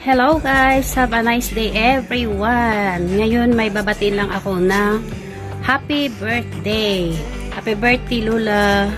Hello guys! Have a nice day everyone! Ngayon may babatiin lang ako na happy birthday! Happy birthday Lola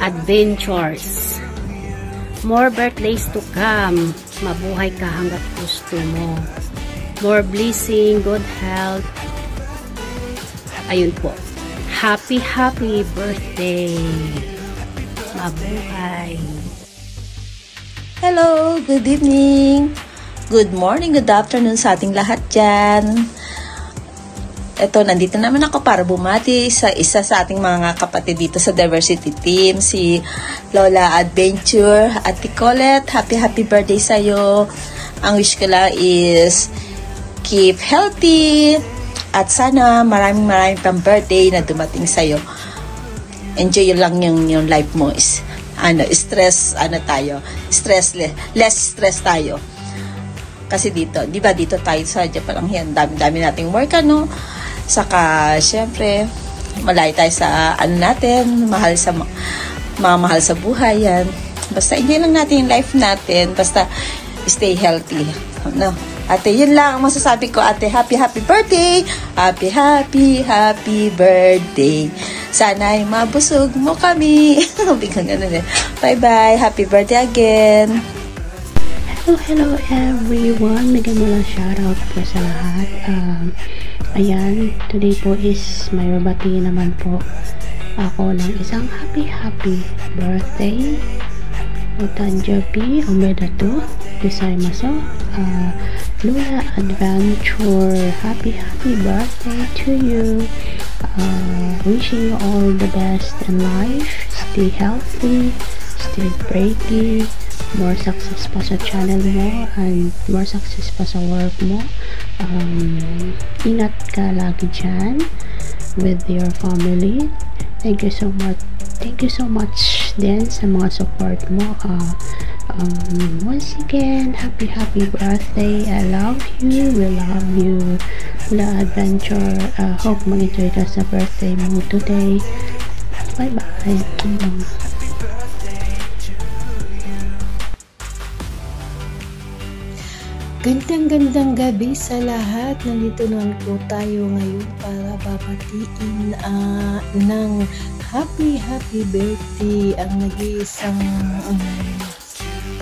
Adventures! More birthdays to come! Mabuhay ka hanggat gusto mo! More blessing, good health! Ayun po! Happy birthday! Mabuhay! Hello, good evening, good morning, good afternoon sa ating lahat dyan. Ito, nandito naman ako para bumati sa isa sa ating mga kapatid dito sa Diversity Team, si Lola Adventure. Ate Colette, happy birthday sa'yo. Ang wish ko lang is keep healthy at sana maraming pang birthday na dumating sa'yo. Enjoy lang yung life mo is less stress tayo. Kasi dito, di ba dito tayo sa Japan lang yan, dami nating work saka syempre malayo tayo sa natin, mahal sa buhay yan. Basta enjoy lang natin yung life natin, basta stay healthy. Ate, yun lang ang masasabi ko, ate. Happy birthday! Happy birthday! Sana'y mabusog mo kami. Biglang ganun eh. Bye-bye! Happy birthday again! Hello everyone! Bigyan mo lang shoutout po sa lahat. Ayan, today po is may babati naman po ako ng isang happy birthday. Otanjabi, omedetou gozaimasu. Lola Adventure, happy birthday to you. Wishing you all the best in life. Stay healthy, stay pretty, more success pa sa channel mo, and more success pa sa work mo. Ingat ka lagi dyan with your family. Thank you so much din sa mga support mo. Once again, happy birthday. I love you. We love you. La Adventure. Hope mag-enjoy ka sa birthday mo today. Bye-bye. Gandang gabi sa lahat. Nandito naman po tayo ngayon para babatiin ng happy birthday ang nag-iisang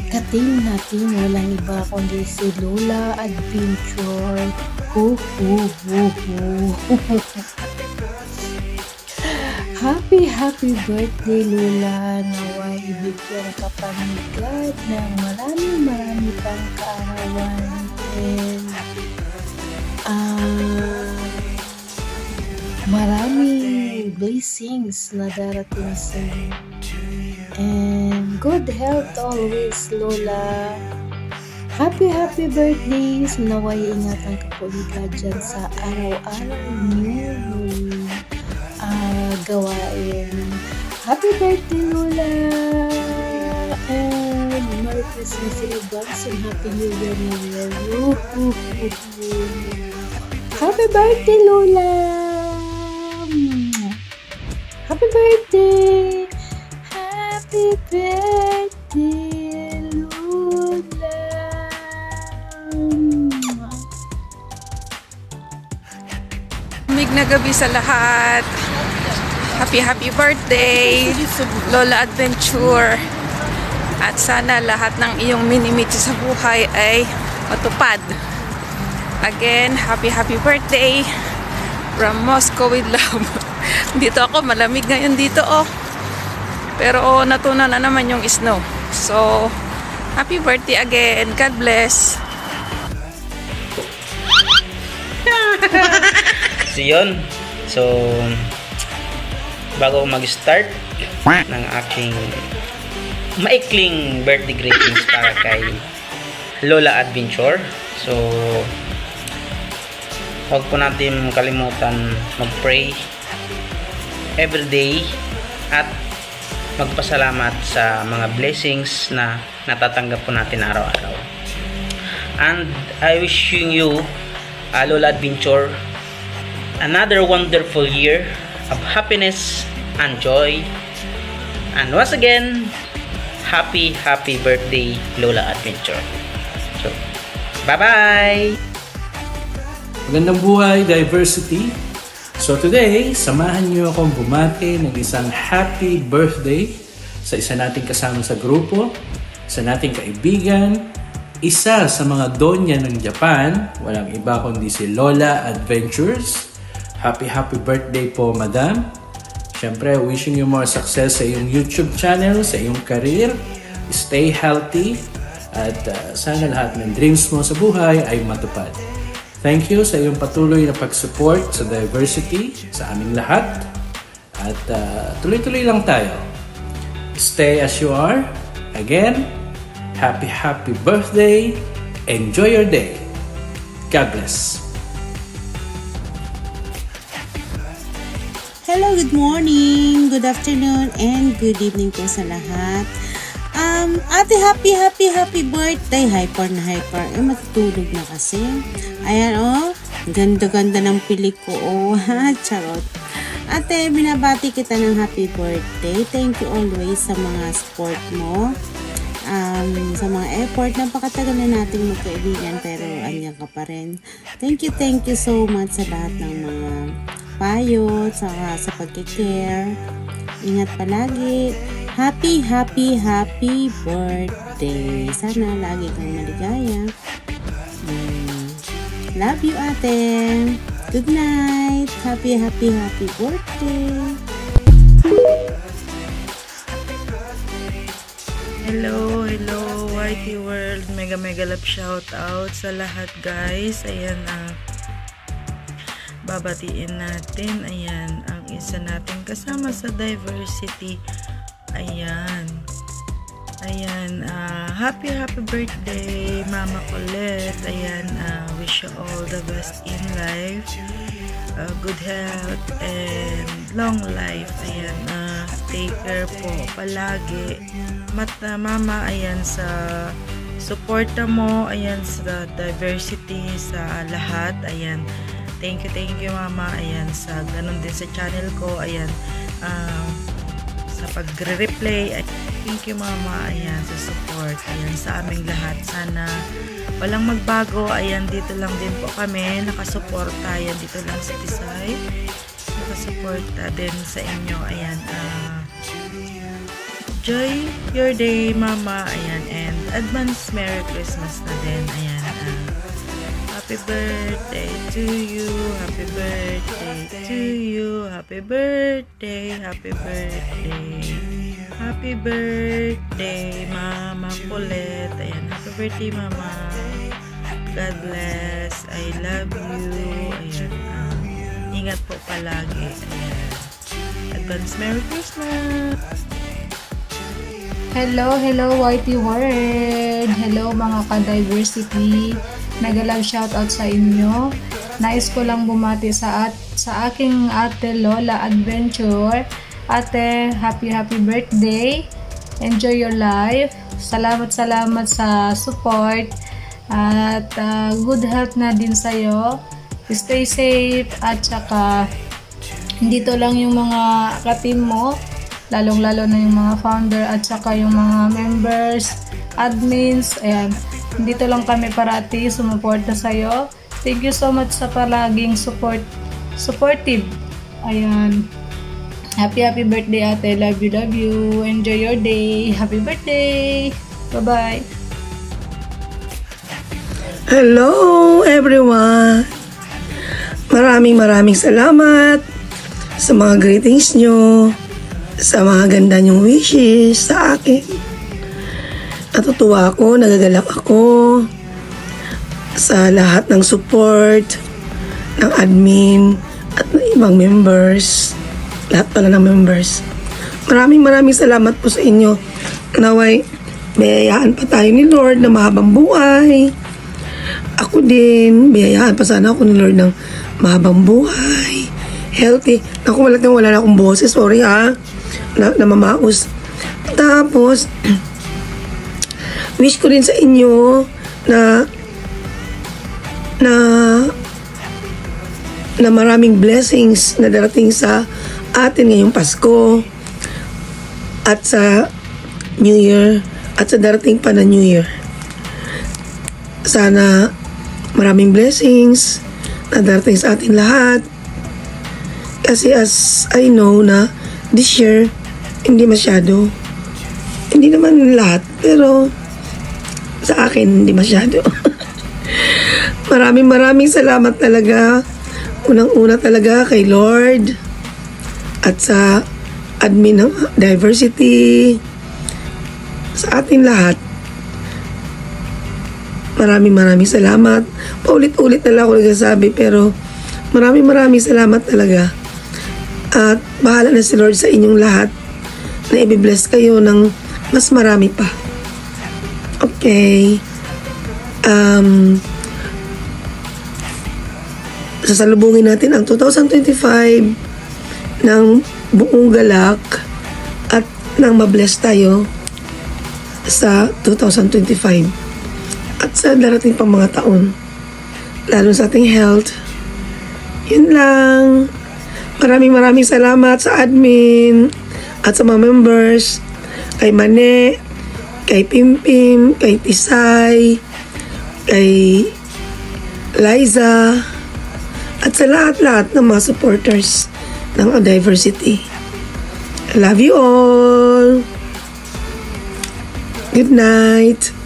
kating natin, walang iba kundi si Lola Adventure. Happy birthday Lola, naway ibigyan ka pa ni God ng marami pang kaarawan and maraming blessings na darating sa iyo and good health always Lola. Happy birthday, naway ingatan ka po ni God dyan sa araw-araw niyo gawain. Happy birthday Lola and Merry Christmas in advance and Happy New Year. Happy birthday Lola, happy birthday, Lola. Mig na gabi sa lahat. Happy birthday, Lola Adventure. At sana lahat ng iyong minimiti sa buhay ay matupad. Again, happy birthday from Moscow with love. Dito ako, malamig ngayon dito Pero natunan na naman yung snow. So, happy birthday again. God bless. So, bago mag-start ng aking maikling birthday greetings para kay Lola Adventure. So, huwag po natin kalimutan mag-pray everyday at magpasalamat sa mga blessings na natatanggap po natin araw-araw. And I wishing you, Lola Adventure, another wonderful year of happiness and joy. And once again, happy birthday, Lola Adventure. So, Bye-bye! Magandang buhay, diversity. So today, samahan niyo akong bumati ng isang happy birthday sa isa nating kasama sa grupo, isa nating kaibigan, isa sa mga donya ng Japan, walang iba kundi si Lola Adventures. Happy birthday po, Madam. Siyempre, wishing you more success sa iyong YouTube channel, sa iyong career. Stay healthy at sana lahat ng dreams mo sa buhay ay matupad. Thank you sa iyong patuloy na pag-support sa diversity sa aming lahat. At tuloy-tuloy lang tayo. Stay as you are. Again, happy birthday. Enjoy your day. God bless. Hello, good morning, good afternoon, and good evening po sa lahat. Ate, happy birthday. Hyper. Matutulog na kasi. Ayan, oh. Ganda-ganda ng pilik ko, oh. Charot. Ate, binabati kita ng happy birthday. Thank you always sa mga support mo. Sa mga effort. Napakatagal na nating magkaibigan pero andyan ka pa rin. Thank you so much sa lahat ng mga payo, sa pagkikare. Ingat palagi. Happy birthday. Sana lagi kang maligaya. Love you, ate. Good night. Happy birthday. Hello, YT World. Mega love shout out sa lahat, guys. Ayan, babatiin natin. Ayan, ang isa nating kasama sa diversity. Ayan, happy birthday, Mama Colette. Ayan, wish you all the best in life. Good health and long life. Ayan, take care po palagi. Mama, ayan, sa suporta mo, ayan, sa diversity, sa lahat. Ayan, thank you, Mama. Ayan, sa ganun din sa channel ko. Ayan, sa pagre-replay. Thank you, Mama. Ayan, sa support. Ayan, sa aming lahat. Sana walang magbago. Ayan, dito lang din po kami. Nakasuporta. Ayan, dito lang sa Tisay. Nakasuporta din sa inyo. Ayan, enjoy your day, Mama. Ayan, and advance Merry Christmas na din. Ayan, happy birthday to you. Happy birthday to you. Happy birthday. Happy birthday, Mama Colette. Ayan, happy birthday, Mama. God bless. I love you. Ayan, ingat po palagi. Ayan, advance Merry Christmas. Hello, YT World. Hello mga ka-diversity. Nag-love shoutout sa inyo. Nais ko lang bumati sa aking ate Lola Adventure. Ate, happy birthday. Enjoy your life. Salamat sa support. At good health na din sa'yo. Stay safe. At saka, hindi to lang yung mga ka-team mo. Lalong-lalo na yung mga founder at saka yung mga members, admins. Ayan. Dito lang kami parati sumuporta sa'yo. Thank you so much sa palaging supportive. Ayan. Happy birthday, ate. Love you. Enjoy your day. Happy birthday. Bye-bye. Hello, everyone. Maraming salamat sa mga greetings nyo, sa mga ganda nyong wishes sa akin. Natutuwa ako, nagagalak ako sa lahat ng support ng admin at ng ibang members. Lahat pala ng members. Maraming salamat po sa inyo. Naway, biyayaan pa tayo ni Lord na mahabang buhay. Ako din, biyayaan pa sana ako ni Lord ng mahabang buhay. Healthy. Naku, wala na akong boses. Sorry ha. Namamaos. Tapos, wish ko rin sa inyo na maraming blessings na darating sa atin ngayong Pasko at sa New Year at sa darating pa na New Year. sana maraming blessings na darating sa atin lahat. Kasi as I know na this year, hindi masyado. Hindi naman lahat, pero sa akin, hindi masyado. Maraming salamat talaga. Unang-una talaga kay Lord at sa admin ng diversity, sa atin lahat. Maraming salamat. Paulit-ulit na lang ako nagsasabi, pero maraming salamat talaga. At bahala na si Lord sa inyong lahat na i-bless kayo ng mas marami pa. Okay. Sasalubungin natin ang 2025 ng buong galak at nang mabless tayo sa 2025 at sa darating pang mga taon, lalo sa ating health. Yun lang. Maraming salamat sa admin at sa mga members, kay Mane, kay Pimpim, kay Tisay, kay Liza, at sa lahat-lahat ng mga supporters ng diversity. I love you all. Good night.